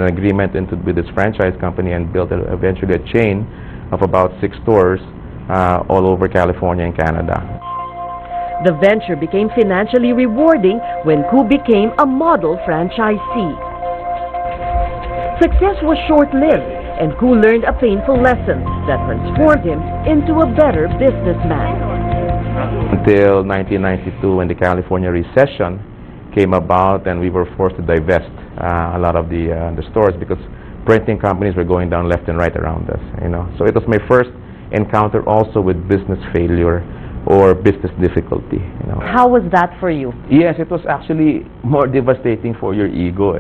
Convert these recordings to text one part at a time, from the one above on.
an agreement with this franchise company and built eventually a chain of about 6 stores all over California and Canada. The venture became financially rewarding when Koo became a model franchisee. Success was short-lived, and Koo learned a painful lesson that transformed him into a better businessman. Until 1992, when the California recession came about and we were forced to divest a lot of the stores because printing companies were going down left and right around us. So it was my first encounter also with business failure or business difficulty. How was that for you? Yes, it was actually more devastating for your ego.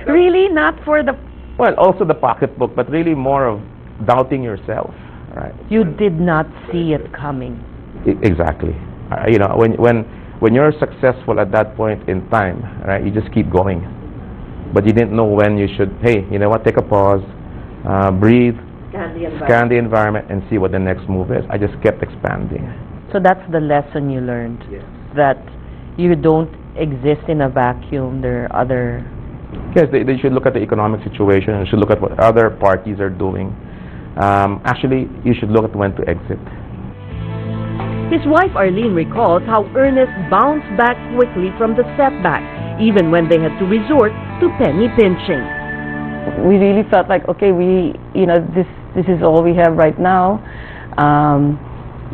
Really? Not for the... Well, also the pocketbook, but really more of doubting yourself. Right? You did not see it coming. Exactly. When you're successful at that point in time, right, you just keep going. But you didn't know when you should, hey, you know what, take a pause, breathe, scan the environment and see what the next move is. I just kept expanding. So that's the lesson you learned, yes. That you don't exist in a vacuum. There are other... Yes, they should look at the economic situation and should look at what other parties are doing. Actually, you should look at when to exit. His wife Arlene recalls how Ernest bounced back quickly from the setback, even when they had to resort to penny pinching. We really felt like, okay, this is all we have right now.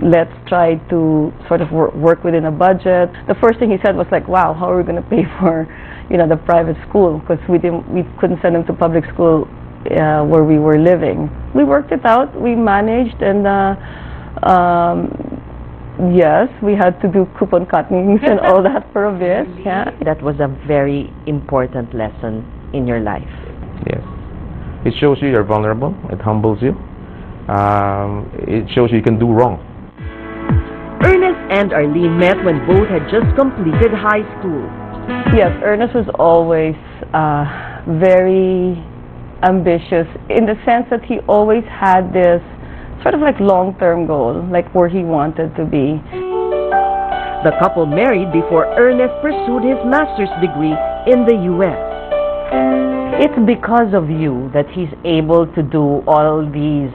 Let's try to sort of work within a budget. The first thing he said was like, wow, how are we going to pay for, the private school? Because we couldn't send him to public school where we were living. We worked it out. We managed, and yes, we had to do coupon cuttings and all that for a bit. Yeah, that was a very important lesson in your life. Yes, it shows you you're vulnerable. It humbles you. It shows you can do wrong. Ernest and Arlene met when both had just completed high school. Yes, Ernest was always very ambitious in the sense that he always had this sort of like long-term goal, like where he wanted to be. The couple married before Ernest pursued his master's degree in the U.S. It's because of you that he's able to do all these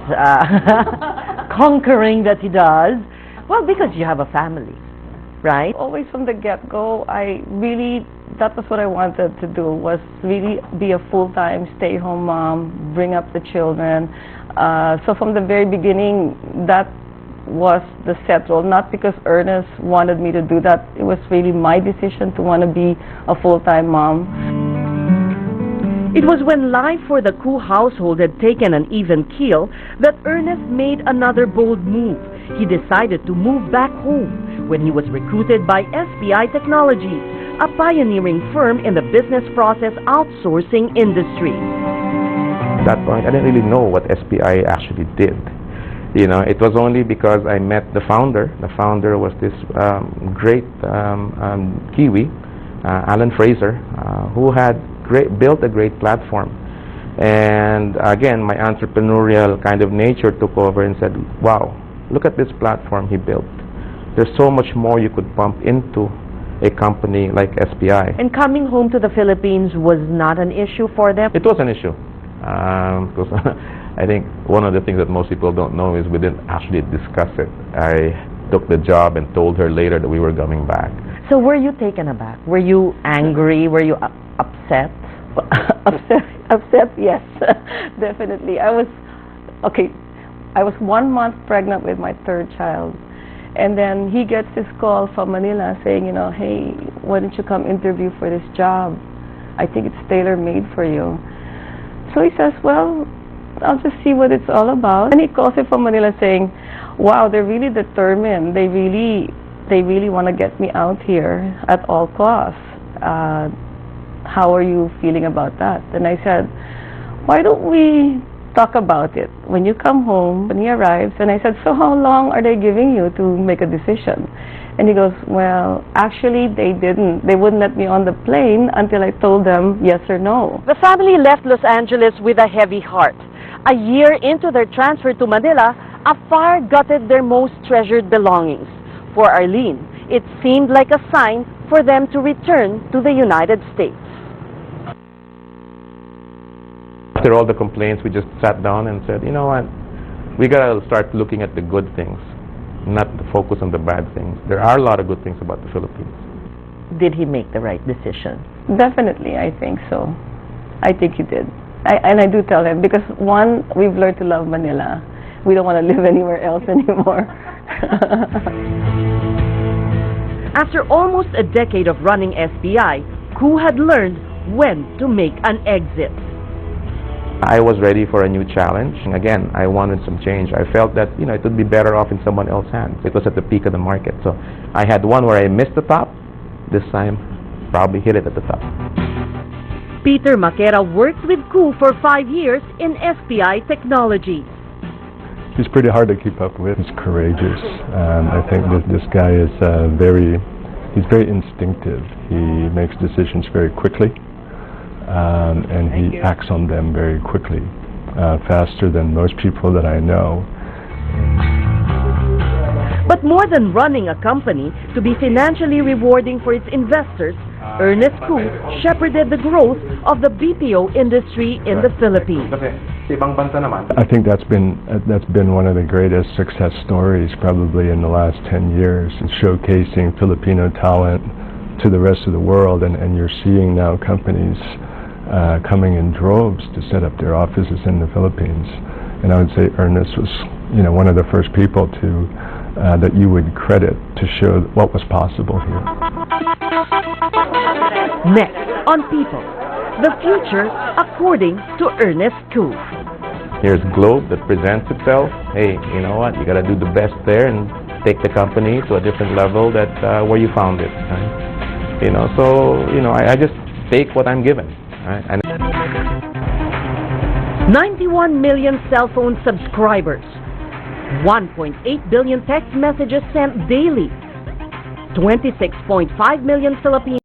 conquering that he does. Well, because you have a family, right? Always from the get-go, that was what I wanted to do, was really be a full-time stay-home mom, bring up the children. So from the very beginning, that was the set role, not because Ernest wanted me to do that. It was really my decision to want to be a full-time mom. It was when life for the Koo household had taken an even keel that Ernest made another bold move. He decided to move back home when he was recruited by SPI Technologies, a pioneering firm in the business process outsourcing industry. At that point, I didn't really know what SPI actually did. It was only because I met the founder. The founder was this great Kiwi, Alan Fraser, who had built a great platform. And again, my entrepreneurial kind of nature took over and said, wow, look at this platform he built. There's so much more you could bump into a company like SPI. And coming home to the Philippines was not an issue for them? It was an issue. Because I think one of the things that most people don't know is we didn't actually discuss it. I took the job and told her later that we were coming back. So were you taken aback? Were you angry? Were you upset? Upset, yes, definitely. I was 1 month pregnant with my 3rd child. And then he gets this call from Manila saying, hey, why don't you come interview for this job? I think it's tailor-made for you. So he says, well, I'll just see what it's all about. And he calls it from Manila saying, wow, they're really determined. They really want to get me out here at all costs. How are you feeling about that? And I said, why don't we talk about it when you come home, when he arrives? And I said, so how long are they giving you to make a decision? And he goes, well, actually they wouldn't let me on the plane until I told them yes or no. The family left Los Angeles with a heavy heart. A year into their transfer to Manila, a fire gutted their most treasured belongings. For Arlene, it seemed like a sign for them to return to the United States. After all the complaints, we just sat down and said, you know what, we gotta start looking at the good things, not to focus on the bad things. There are a lot of good things about the Philippines. Did he make the right decision? Definitely, I think so. I think he did. And I do tell him, because one, we've learned to love Manila. We don't want to live anywhere else anymore. After almost a decade of running SBI, Koo had learned when to make an exit. I was ready for a new challenge. Again, I wanted some change. I felt that, you know, it would be better off in someone else's hands. It was at the peak of the market. So I had one where I missed the top. This time, probably hit it at the top. Peter Maquera worked with Koo for 5 years in SBI Technologies. He's pretty hard to keep up with. He's courageous. I think this guy is he's very instinctive. He makes decisions very quickly, and he acts on them very quickly, faster than most people that I know. But more than running a company to be financially rewarding for its investors, Ernest Koo shepherded the growth of the BPO industry in the Philippines. I think that's been one of the greatest success stories probably in the last 10 years, showcasing Filipino talent to the rest of the world, and you're seeing now companies coming in droves to set up their offices in the Philippines. And I would say Ernest was, you know, one of the first people to that you would credit to show what was possible here. Next on People, the future according to Ernest Koo. Here's Globe that presents itself. Hey, you know what? You got to do the best there and take the company to a different level that where you found it. Right? You know, so you know, I just take what I'm given. Right? And 91 million cell phone subscribers, 1.8 billion text messages sent daily, 26.5 million Filipinos